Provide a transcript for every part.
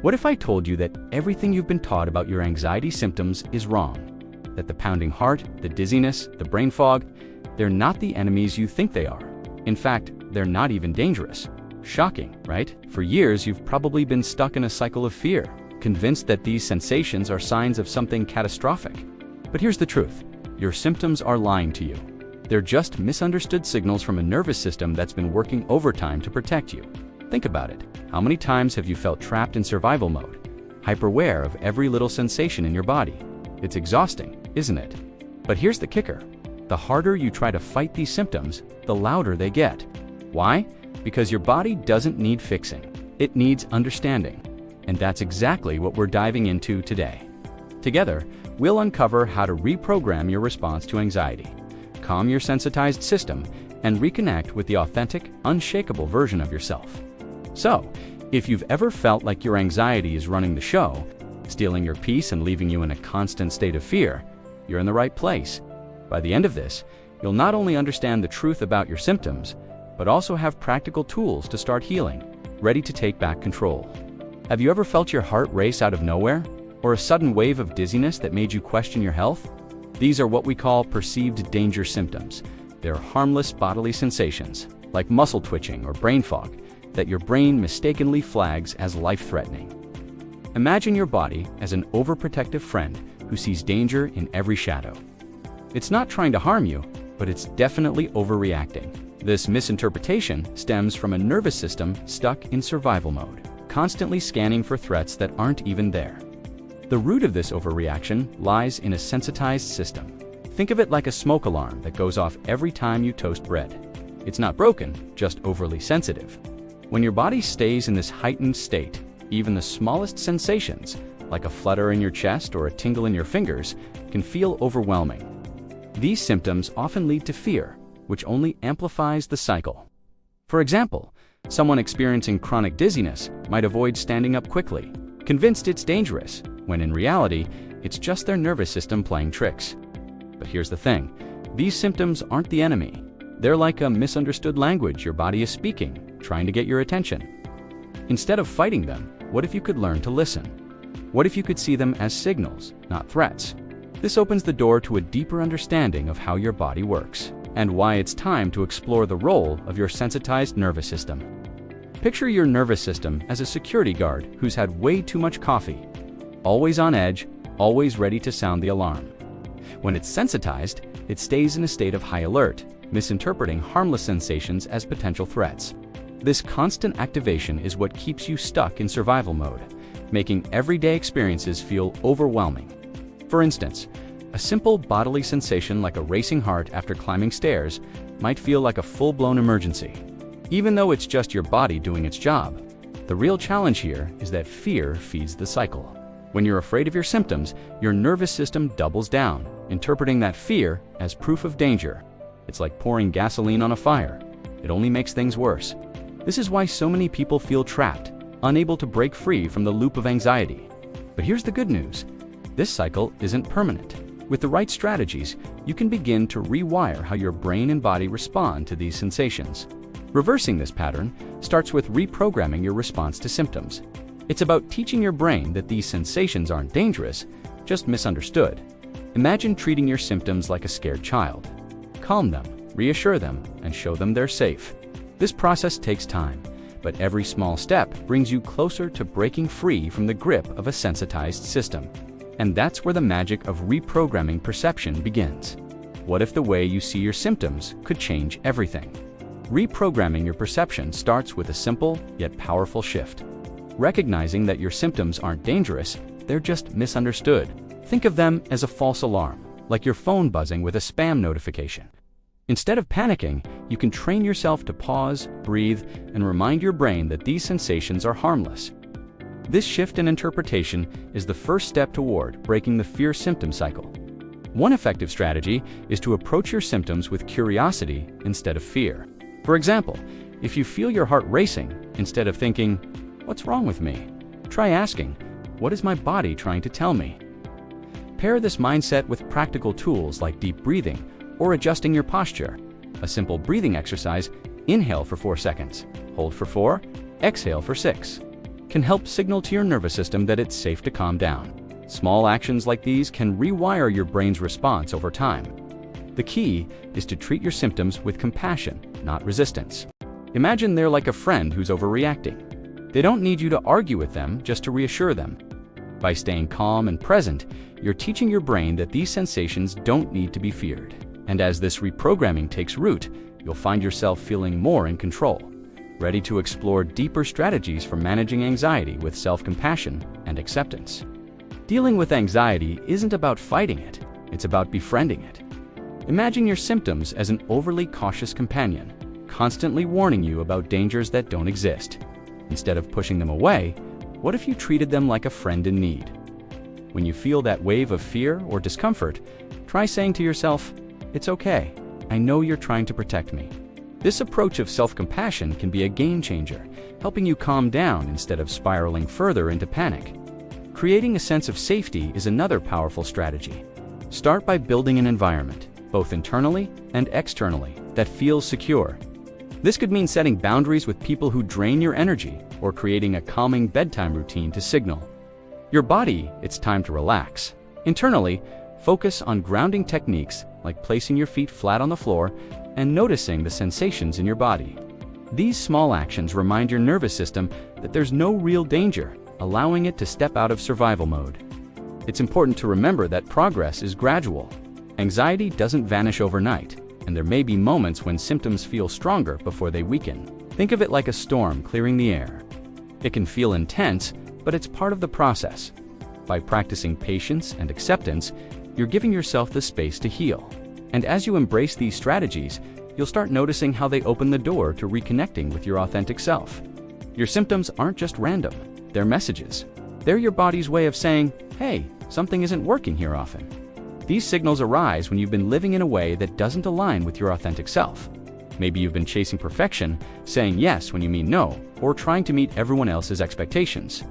What if I told you that everything you've been taught about your anxiety symptoms is wrong? That the pounding heart, the dizziness, the brain fog, they're not the enemies you think they are. In fact, they're not even dangerous. Shocking, right? For years, you've probably been stuck in a cycle of fear, convinced that these sensations are signs of something catastrophic. But here's the truth. Your symptoms are lying to you. They're just misunderstood signals from a nervous system that's been working overtime to protect you. Think about it. How many times have you felt trapped in survival mode, hyper-aware of every little sensation in your body? It's exhausting, isn't it? But here's the kicker. The harder you try to fight these symptoms, the louder they get. Why? Because your body doesn't need fixing. It needs understanding. And that's exactly what we're diving into today. Together, we'll uncover how to reprogram your response to anxiety, calm your sensitized system, and reconnect with the authentic, unshakable version of yourself. So, if you've ever felt like your anxiety is running the show, stealing your peace and leaving you in a constant state of fear, you're in the right place. By the end of this, you'll not only understand the truth about your symptoms, but also have practical tools to start healing, ready to take back control. Have you ever felt your heart race out of nowhere? Or a sudden wave of dizziness that made you question your health? These are what we call perceived danger symptoms. They're harmless bodily sensations, like muscle twitching or brain fog, that your brain mistakenly flags as life-threatening. Imagine your body as an overprotective friend who sees danger in every shadow. It's not trying to harm you, but it's definitely overreacting. This misinterpretation stems from a nervous system stuck in survival mode, constantly scanning for threats that aren't even there. The root of this overreaction lies in a sensitized system. Think of it like a smoke alarm that goes off every time you toast bread. It's not broken, just overly sensitive. When your body stays in this heightened state, even the smallest sensations, like a flutter in your chest or a tingle in your fingers, can feel overwhelming. These symptoms often lead to fear, which only amplifies the cycle. For example, someone experiencing chronic dizziness might avoid standing up quickly, convinced it's dangerous, when in reality, it's just their nervous system playing tricks. But here's the thing. These symptoms aren't the enemy. They're like a misunderstood language your body is speaking, trying to get your attention. Instead of fighting them, what if you could learn to listen? What if you could see them as signals, not threats? This opens the door to a deeper understanding of how your body works, and why it's time to explore the role of your sensitized nervous system. Picture your nervous system as a security guard who's had way too much coffee, always on edge, always ready to sound the alarm. When it's sensitized, it stays in a state of high alert, misinterpreting harmless sensations as potential threats. This constant activation is what keeps you stuck in survival mode, making everyday experiences feel overwhelming. For instance, a simple bodily sensation like a racing heart after climbing stairs might feel like a full-blown emergency. Even though it's just your body doing its job, the real challenge here is that fear feeds the cycle. When you're afraid of your symptoms, your nervous system doubles down, interpreting that fear as proof of danger. It's like pouring gasoline on a fire. It only makes things worse. This is why so many people feel trapped, unable to break free from the loop of anxiety. But here's the good news. This cycle isn't permanent. With the right strategies, you can begin to rewire how your brain and body respond to these sensations. Reversing this pattern starts with reprogramming your response to symptoms. It's about teaching your brain that these sensations aren't dangerous, just misunderstood. Imagine treating your symptoms like a scared child. Calm them, reassure them, and show them they're safe. This process takes time, but every small step brings you closer to breaking free from the grip of a sensitized system. And that's where the magic of reprogramming perception begins. What if the way you see your symptoms could change everything? Reprogramming your perception starts with a simple yet powerful shift. Recognizing that your symptoms aren't dangerous, they're just misunderstood. Think of them as a false alarm, like your phone buzzing with a spam notification. Instead of panicking, you can train yourself to pause, breathe, and remind your brain that these sensations are harmless. This shift in interpretation is the first step toward breaking the fear symptom cycle. One effective strategy is to approach your symptoms with curiosity instead of fear. For example, if you feel your heart racing, instead of thinking, "What's wrong with me?" try asking, "What is my body trying to tell me?" Pair this mindset with practical tools like deep breathing or adjusting your posture. A simple breathing exercise: inhale for 4 seconds, hold for 4, exhale for 6. can help signal to your nervous system that it's safe to calm down. Small actions like these can rewire your brain's response over time. The key is to treat your symptoms with compassion, not resistance. Imagine they're like a friend who's overreacting. They don't need you to argue with them, just to reassure them. By staying calm and present, you're teaching your brain that these sensations don't need to be feared. And as this reprogramming takes root, you'll find yourself feeling more in control, ready to explore deeper strategies for managing anxiety with self-compassion and acceptance. Dealing with anxiety isn't about fighting it, it's about befriending it. Imagine your symptoms as an overly cautious companion, constantly warning you about dangers that don't exist. Instead of pushing them away, what if you treated them like a friend in need? When you feel that wave of fear or discomfort, try saying to yourself, "It's okay, I know you're trying to protect me." This approach of self-compassion can be a game changer, helping you calm down instead of spiraling further into panic. Creating a sense of safety is another powerful strategy. Start by building an environment, both internally and externally, that feels secure. This could mean setting boundaries with people who drain your energy or creating a calming bedtime routine to signal your body it's time to relax. Internally, focus on grounding techniques like placing your feet flat on the floor and noticing the sensations in your body. These small actions remind your nervous system that there's no real danger, allowing it to step out of survival mode. It's important to remember that progress is gradual. Anxiety doesn't vanish overnight, and there may be moments when symptoms feel stronger before they weaken. Think of it like a storm clearing the air. It can feel intense, but it's part of the process. By practicing patience and acceptance, you're giving yourself the space to heal. And as you embrace these strategies, you'll start noticing how they open the door to reconnecting with your authentic self. Your symptoms aren't just random, they're messages. They're your body's way of saying, "Hey, something isn't working here often." These signals arise when you've been living in a way that doesn't align with your authentic self. Maybe you've been chasing perfection, saying yes when you mean no, or trying to meet everyone else's expectations.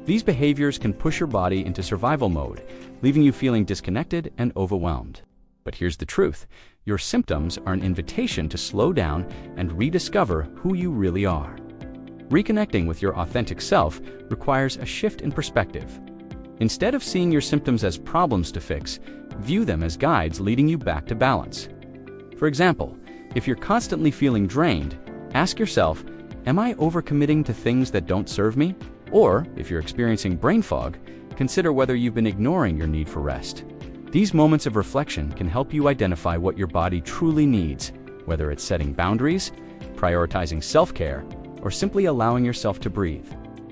These behaviors can push your body into survival mode, leaving you feeling disconnected and overwhelmed. But here's the truth. Your symptoms are an invitation to slow down and rediscover who you really are. Reconnecting with your authentic self requires a shift in perspective. Instead of seeing your symptoms as problems to fix, view them as guides leading you back to balance. For example, if you're constantly feeling drained, ask yourself, "Am I overcommitting to things that don't serve me?" Or, if you're experiencing brain fog, consider whether you've been ignoring your need for rest. These moments of reflection can help you identify what your body truly needs, whether it's setting boundaries, prioritizing self-care, or simply allowing yourself to breathe.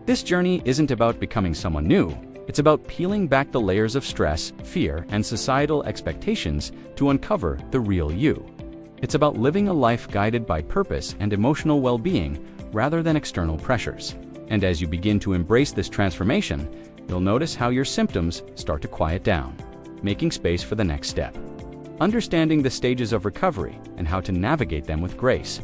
This journey isn't about becoming someone new. It's about peeling back the layers of stress, fear, and societal expectations to uncover the real you. It's about living a life guided by purpose and emotional well-being rather than external pressures. And as you begin to embrace this transformation, you'll notice how your symptoms start to quiet down, making space for the next step. Understanding the stages of recovery and how to navigate them with grace.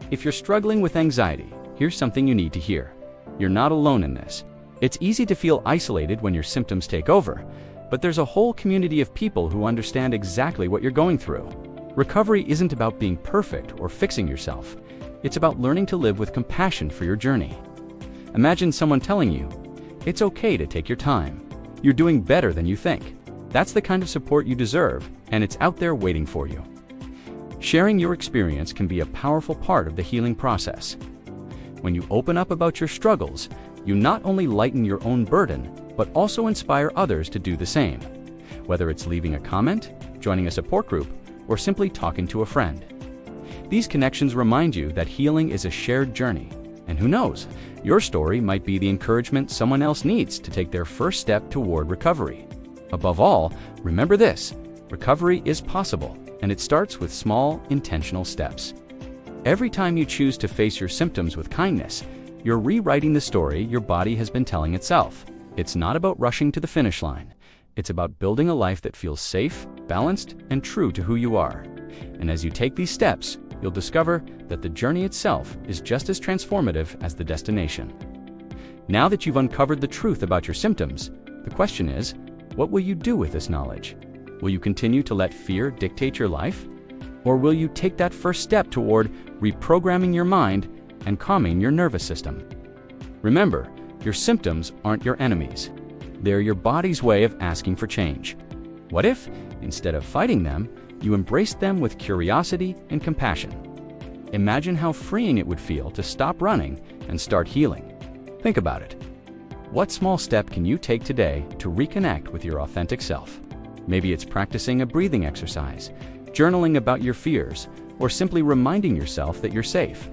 If you're struggling with anxiety, here's something you need to hear. You're not alone in this. It's easy to feel isolated when your symptoms take over, but there's a whole community of people who understand exactly what you're going through. Recovery isn't about being perfect or fixing yourself. It's about learning to live with compassion for your journey. Imagine someone telling you, "It's okay to take your time. You're doing better than you think." That's the kind of support you deserve, and it's out there waiting for you. Sharing your experience can be a powerful part of the healing process. When you open up about your struggles, you not only lighten your own burden, but also inspire others to do the same. Whether it's leaving a comment, joining a support group, or simply talking to a friend. These connections remind you that healing is a shared journey. And who knows, your story might be the encouragement someone else needs to take their first step toward recovery. Above all, remember this: recovery is possible, and it starts with small, intentional steps. Every time you choose to face your symptoms with kindness, you're rewriting the story your body has been telling itself. It's not about rushing to the finish line. It's about building a life that feels safe, balanced, and true to who you are. And as you take these steps, you'll discover that the journey itself is just as transformative as the destination. Now that you've uncovered the truth about your symptoms, the question is, what will you do with this knowledge? Will you continue to let fear dictate your life? Or will you take that first step toward reprogramming your mind and calming your nervous system? Remember, Your symptoms aren't your enemies. They're your body's way of asking for change. What if, instead of fighting them, you embraced them with curiosity and compassion? Imagine how freeing it would feel to stop running and start healing. Think about it. What small step can you take today to reconnect with your authentic self? Maybe it's practicing a breathing exercise, journaling about your fears, or simply reminding yourself that you're safe.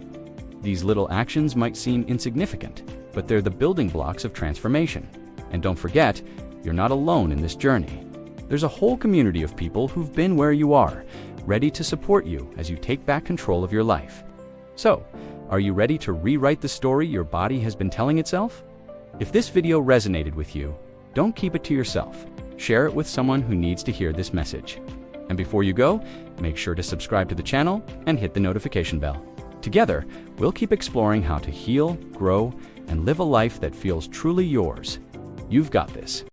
These little actions might seem insignificant, but they're the building blocks of transformation. And don't forget, you're not alone in this journey. There's a whole community of people who've been where you are, ready to support you as you take back control of your life. So, are you ready to rewrite the story your body has been telling itself? If this video resonated with you, don't keep it to yourself. Share it with someone who needs to hear this message. And before you go, make sure to subscribe to the channel and hit the notification bell. Together, we'll keep exploring how to heal, grow, and live a life that feels truly yours. You've got this.